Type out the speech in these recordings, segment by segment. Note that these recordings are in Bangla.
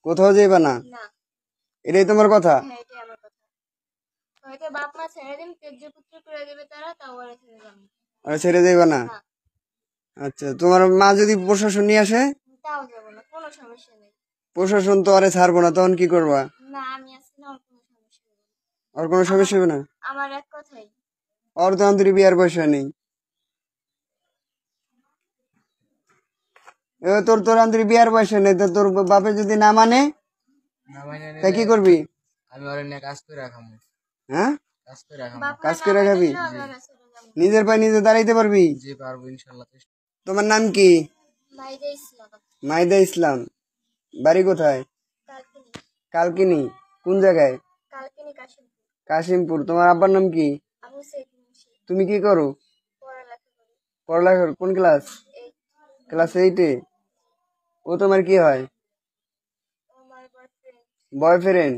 কোথাও যাইবা না? এটাই তোমার কথা? আর ছেড়ে যাইবা না? আচ্ছা, তোমার মা যদি প্রশাসন নিয়ে আসে? প্রশাসন তো আরে ছাড়বো না, তখন কি করবা? আর কোনো সমস্যা হবে না? ওর তো আন্তরি বিয়ার পয়সা নেই। তোর তোর আন্তরি বিয়ার পয়সা নেই, তো তোর বাপে যদি না মানে তা কি করবি? আমি ওর নিয়ে কাজ করে রাখাম। হ্যাঁ, কাজ করে খাবি? নিজের পায়ে নিজে দাঁড়াইতে পারবি? জি পারবো ইনশাল্লাহ। তোমার নাম কি? মাইদা ইসলাম। বাড়ি কোথায়? কালকিনি। কোন জায়গায়? কাশিমপুর। তোমার আব্বার নাম কি? তুমি কি করো? পড়ালেখা কোন ক্লাস? ক্লাস 8-এ। ও তোমার কি হয়? বয়ফ্রেন্ড।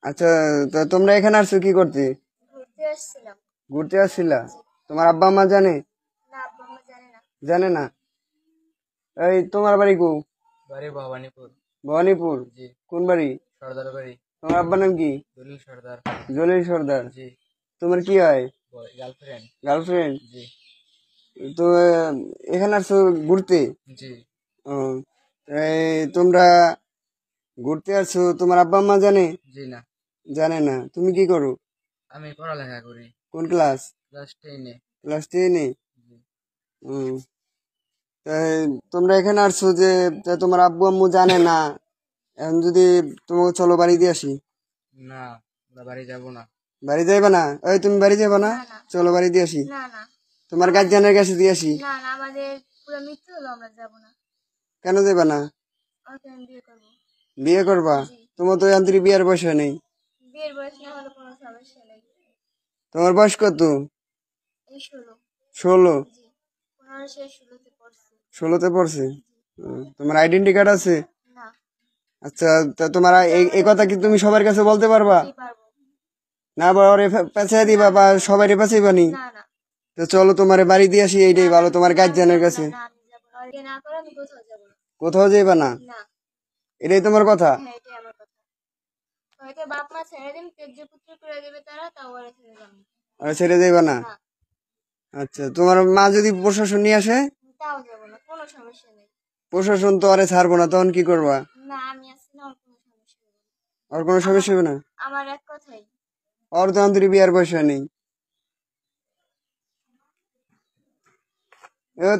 আচ্ছা, তো তোমরা এখানে আসছো কি করতে? ঘুরতে আসছিলা? তোমার আব্বা আম্মা জানে? জানে না? এই তোমার বাড়ি কো? বাড়ি ভবানীপুর। ভবানীপুর? জি। কোন বাড়ি? সর্দার বাড়ি। তোমার আব্বার নাম কি? জলিল সর্দার। জলিল সর্দার। জি। তোমার কি হয়? গার্লফ্রেন্ড। গার্লফ্রেন্ড? জি। তো এখানে আসছো ঘুরতে? জি। ও, তোমরা ঘুরতে আসছো, তোমার আব্বা আম্মা জানে? জি না। জানে না? তুমি কি করো? আমি পড়ালেখা করি। কোন ক্লাস? ক্লাস 10-এ। ক্লাস 10-এ? তোমরা এখানে আসছো যে তোমার আব্বু আম্মু জানে না, এখন যদি তোমাকে চলো বাড়ি দিয়ে আসি। না, আমরা বাড়ি যাব না। বাড়ি যাইবা না? ওই তুমি বাড়ি যাইবা না? চলো বাড়ি দিয়ে আসি। তোমার গার্জিয়ানের কাছে দিয়ে আসি। কেন যাইবা না? বিয়ে করবা? তোমার তো আন্তরিক বিয়ের বয়স নেই। তোমার বয়স কত? 16? 16-তে পড়ছে? তোমার আইডেন্টি কার্ড আছে? আচ্ছা, তা তোমার এই কথা কি তুমি সবার কাছে বলতে পারবা? না, বা ওরে পেঁচাই দিবা বা সবাই পেঁচাইবা নি? তো চলো তোমার বাড়ি দিয়ে আসি, এইটাই ভালো তোমার গার্জিয়ানের কাছে। কোথাও যাইবা না? এটাই তোমার কথা? আর ছেড়ে যাইবা না? আচ্ছা, তোমার মা যদি প্রশাসন নিয়ে আসে? প্রশাসন তো আরে ছাড়বো না, তখন কি করবা? আর কোনো সমস্যা হবে না? ওর তো আন্তরিক বিয়ার পয়সা নেই।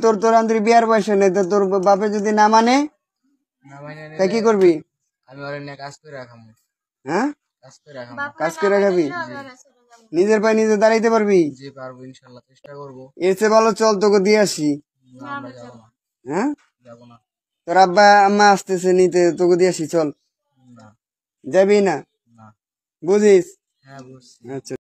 তোর তোর আন্তরিক বিয়ার পয়সা নেই, তো তোর বাপে যদি না মানে তা কি করবি? আমি ওর নিয়ে কাজ করে রাখাম। হ্যাঁ, কাজ করে রাখাবি? নিজের পায়ে নিজে দাঁড়াইতে পারবি? জি পারবো ইনশাল্লাহ, চেষ্টা করবো। এর চেয়ে ভালো চল তোকে দিয়ে আসি। আমরা যাব না। হ্যাঁ, যাব না। তোর আব্বা আম্মা আসতেছে নিতে, তোকে দিয়ে আসি, চল। না। যাবি না? না। বুঝিস? হ্যাঁ বুঝছি। আচ্ছা।